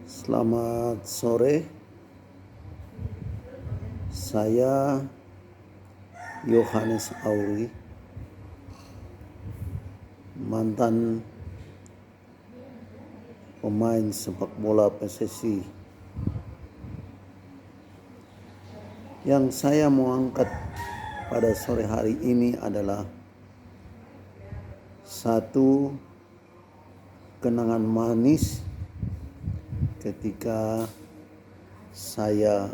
Selamat sore, saya Yohanes Auri, mantan pemain sepak bola PSSI. Yang saya mau angkat pada sore hari ini adalah satu kenangan manis ketika saya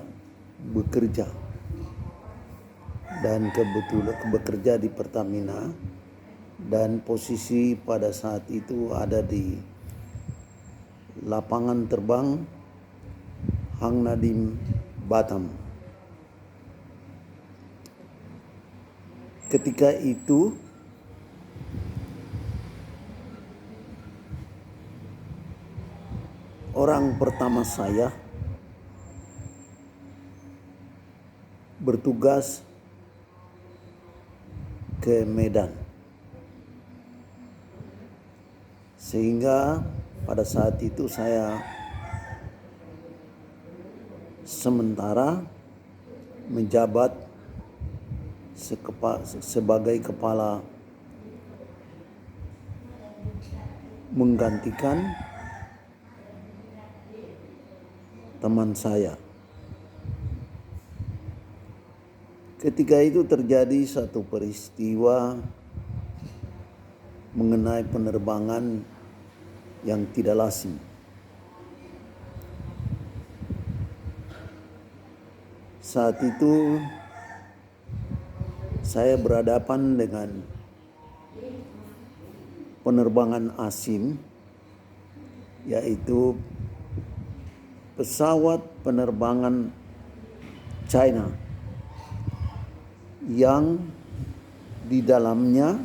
bekerja dan kebetulan bekerja di Pertamina, dan posisi pada saat itu ada di lapangan terbang Hang Nadiem, Batam. Ketika itu orang pertama saya bertugas ke Medan, sehingga pada saat itu saya sementara menjabat sebagai kepala menggantikan teman saya. Ketika itu terjadi satu peristiwa mengenai penerbangan yang tidak lazim. Saat itu saya berhadapan dengan penerbangan asing, yaitu pesawat penerbangan China yang di dalamnya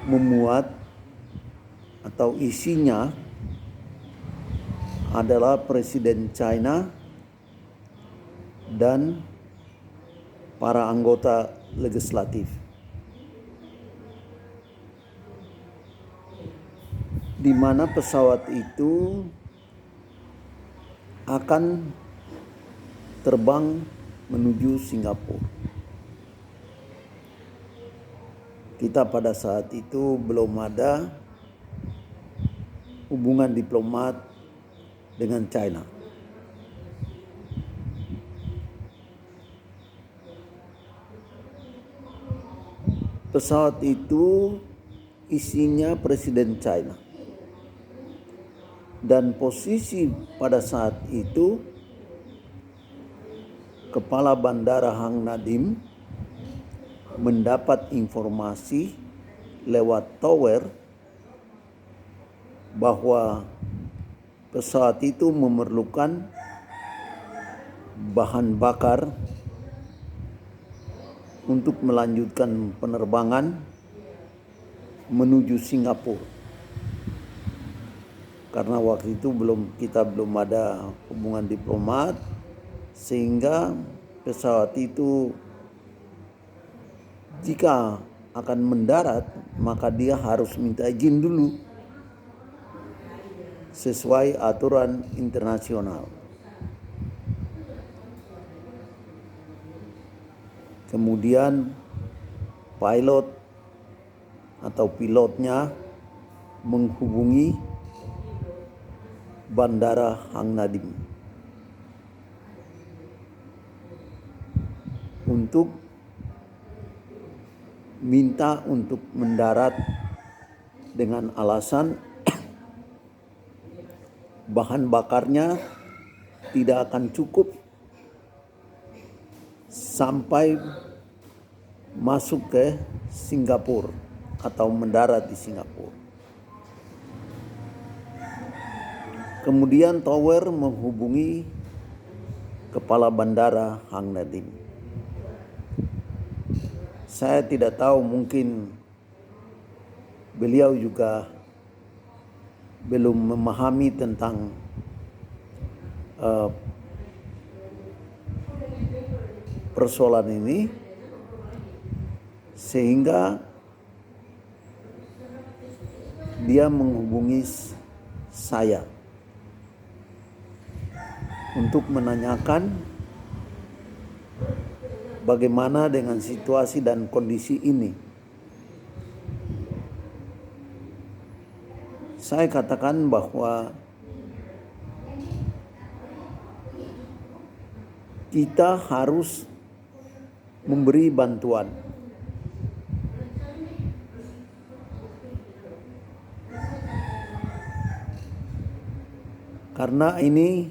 memuat atau isinya adalah Presiden China dan para anggota legislatif. Di mana pesawat itu akan terbang menuju Singapura. Kita pada saat itu belum ada hubungan diplomat dengan China. Pesawat itu isinya Presiden China. Dan posisi pada saat itu Kepala Bandara Hang Nadiem mendapat informasi lewat tower bahwa pesawat itu memerlukan bahan bakar untuk melanjutkan penerbangan menuju Singapura. Karena waktu itu kita belum ada hubungan diplomat, sehingga pesawat itu jika akan mendarat maka dia harus minta izin dulu sesuai aturan internasional. Kemudian pilot atau pilotnya menghubungi Bandara Hang Nadiem untuk minta untuk mendarat dengan alasan bahan bakarnya tidak akan cukup sampai masuk ke Singapura atau mendarat di Singapura. Kemudian tower menghubungi Kepala Bandara Hang Nadiem. Saya tidak tahu, mungkin beliau juga belum memahami tentang persoalan ini, dia menghubungi saya untuk menanyakan bagaimana dengan situasi dan kondisi ini. Saya katakan bahwa kita harus memberi bantuan. Karena ini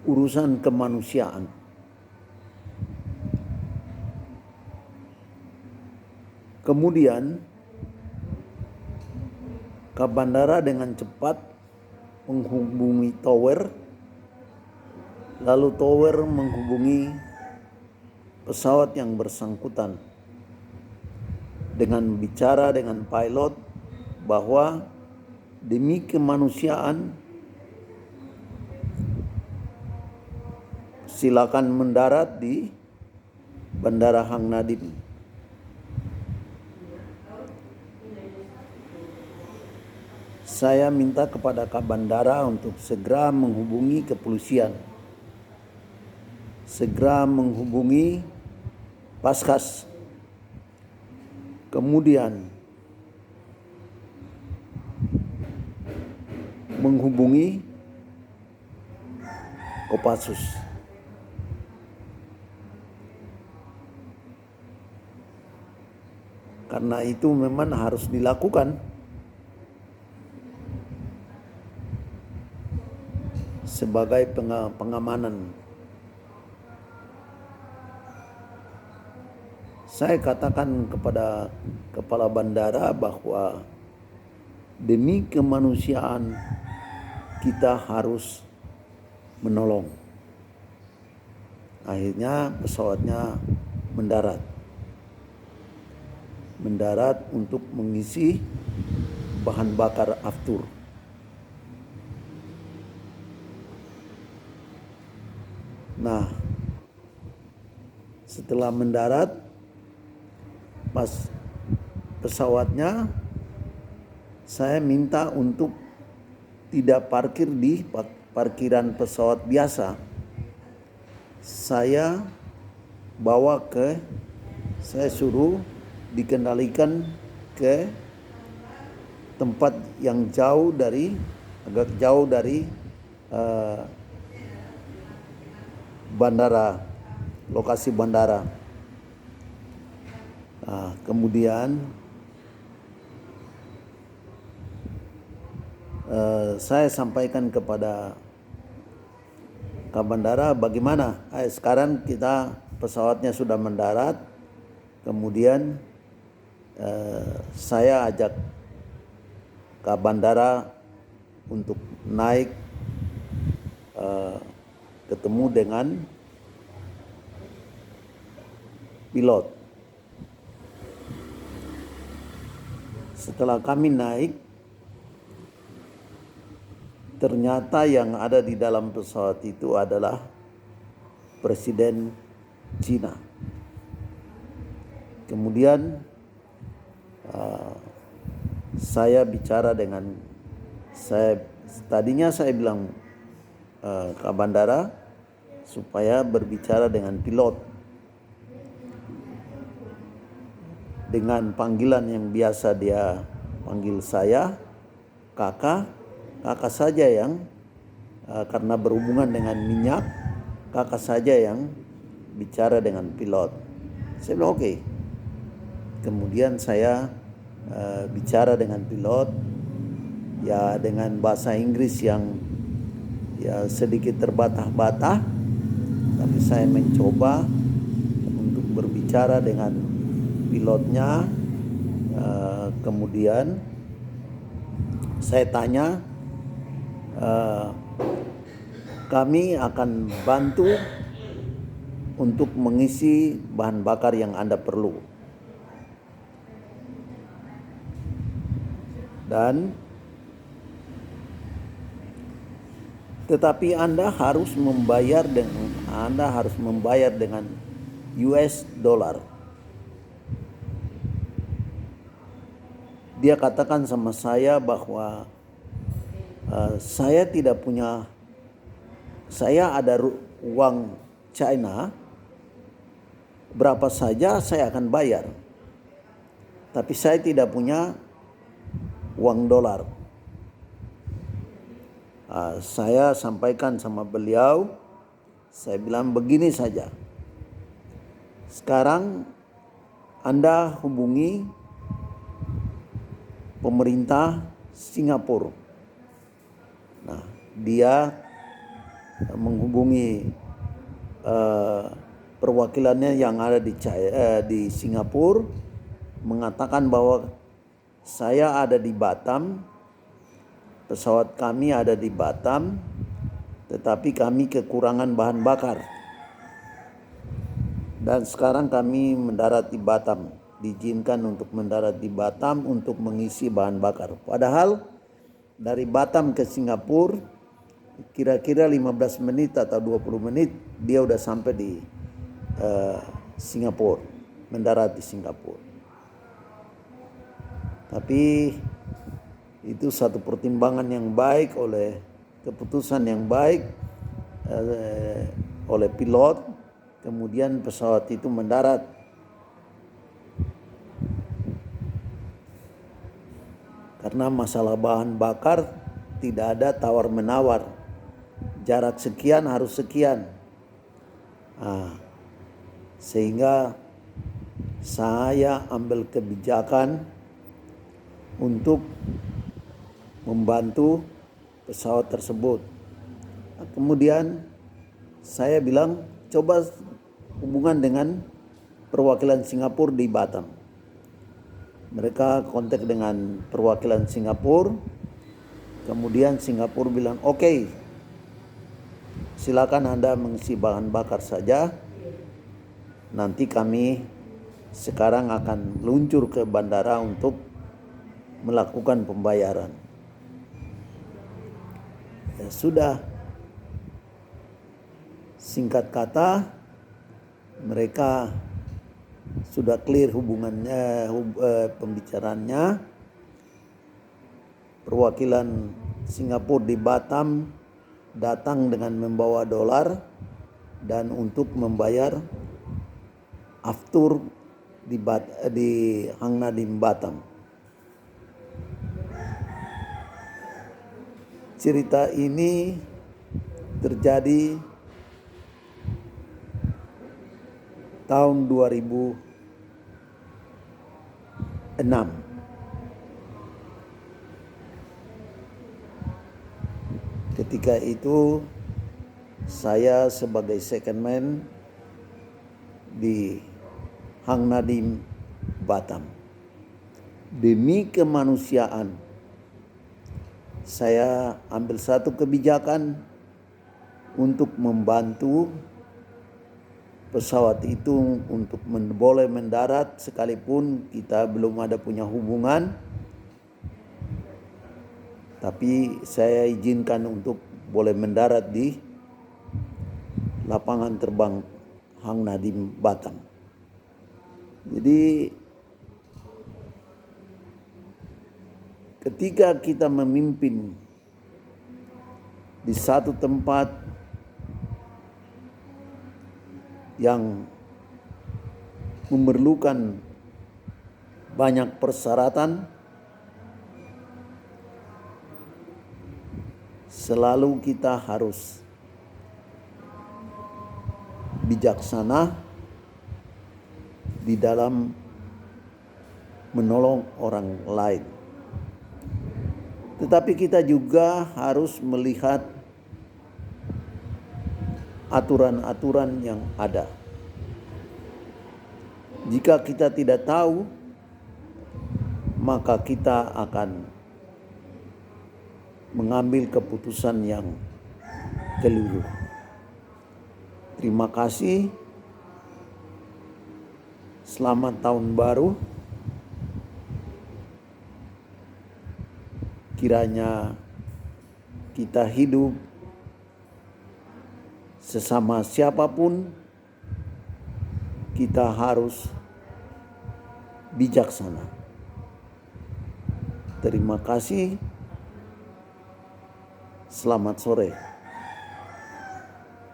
urusan kemanusiaan. Kemudian ke bandara dengan cepat menghubungi tower, lalu tower menghubungi pesawat yang bersangkutan dengan bicara dengan pilot bahwa demi kemanusiaan silakan mendarat di Bandara Hang Nadiem. Saya minta kepada Kak Bandara untuk segera menghubungi kepolisian, segera menghubungi Paskas, kemudian menghubungi Kopassus. Karena itu memang harus dilakukan sebagai pengamanan. Saya katakan kepada kepala bandara bahwa demi kemanusiaan kita harus menolong. Akhirnya pesawatnya mendarat untuk mengisi bahan bakar aftur. Nah, setelah mendarat, pas pesawatnya, saya minta untuk tidak parkir di parkiran pesawat biasa. Saya suruh dikendalikan ke tempat yang agak jauh dari bandara, lokasi bandara. Nah, kemudian saya sampaikan kepada Kak Bandara bagaimana. Sekarang pesawatnya sudah mendarat. Kemudian saya ajak Kak Bandara untuk naik ketemu dengan pilot. Setelah kami naik, ternyata yang ada di dalam pesawat itu adalah Presiden Cina. Kemudian saya bicara tadinya saya bilang Kak Bandara supaya berbicara dengan pilot dengan panggilan yang biasa dia panggil saya kakak saja yang karena berhubungan dengan minyak, kakak saja yang bicara dengan pilot. Saya bilang oke. Kemudian saya bicara dengan pilot ya dengan bahasa Inggris yang ya sedikit terbata-bata, tapi saya mencoba untuk berbicara dengan pilotnya. Kemudian saya tanya, kami akan bantu untuk mengisi bahan bakar yang Anda perlu. Tetapi Anda harus membayar dengan US dollar. dia katakan sama saya bahwa saya tidak punya, saya ada uang China, berapa saja saya akan bayar. Tapi saya tidak punya uang dolar. Saya sampaikan sama beliau, saya bilang begini saja. Sekarang Anda hubungi pemerintah Singapura. Nah, dia menghubungi perwakilannya yang ada di Singapura, mengatakan bahwa saya ada di Batam, pesawat kami ada di Batam, tetapi kami kekurangan bahan bakar. Dan sekarang kami mendarat di Batam, diizinkan untuk mendarat di Batam untuk mengisi bahan bakar. Padahal dari Batam ke Singapura kira-kira 15 menit atau 20 menit dia udah sampai di Singapura, mendarat di Singapura. Tapi itu satu pertimbangan yang baik, oleh keputusan yang baik oleh pilot. Kemudian pesawat itu mendarat. Karena masalah bahan bakar tidak ada tawar-menawar. Jarak sekian harus sekian. Sehingga saya ambil kebijakan untuk membantu pesawat tersebut. Kemudian saya bilang, coba hubungan dengan perwakilan Singapura di Batam. Mereka kontak dengan perwakilan Singapura. Kemudian Singapura bilang, oke, silakan Anda mengisi bahan bakar saja. Nanti kami sekarang akan luncur ke bandara untuk melakukan pembayaran. Ya sudah. Singkat kata, mereka sudah clear hubungannya, pembicaraannya. Perwakilan Singapura di Batam datang dengan membawa dolar dan untuk membayar aftur di Hang Nadiem Batam. Cerita ini terjadi tahun 2006. Ketika itu saya sebagai second man di Hang Nadiem Batam. Demi kemanusiaan, saya ambil satu kebijakan untuk membantu pesawat itu untuk boleh mendarat sekalipun kita belum ada punya hubungan. Tapi saya izinkan untuk boleh mendarat di lapangan terbang Hang Nadiem Batam. Jadi ketika kita memimpin di satu tempat yang memerlukan banyak persyaratan, selalu kita harus bijaksana di dalam menolong orang lain. Tetapi kita juga harus melihat aturan-aturan yang ada. Jika kita tidak tahu, maka kita akan mengambil keputusan yang keliru. Terima kasih. Selamat tahun baru. Kiranya kita hidup sesama siapapun, kita harus bijaksana. Terima kasih. Selamat sore.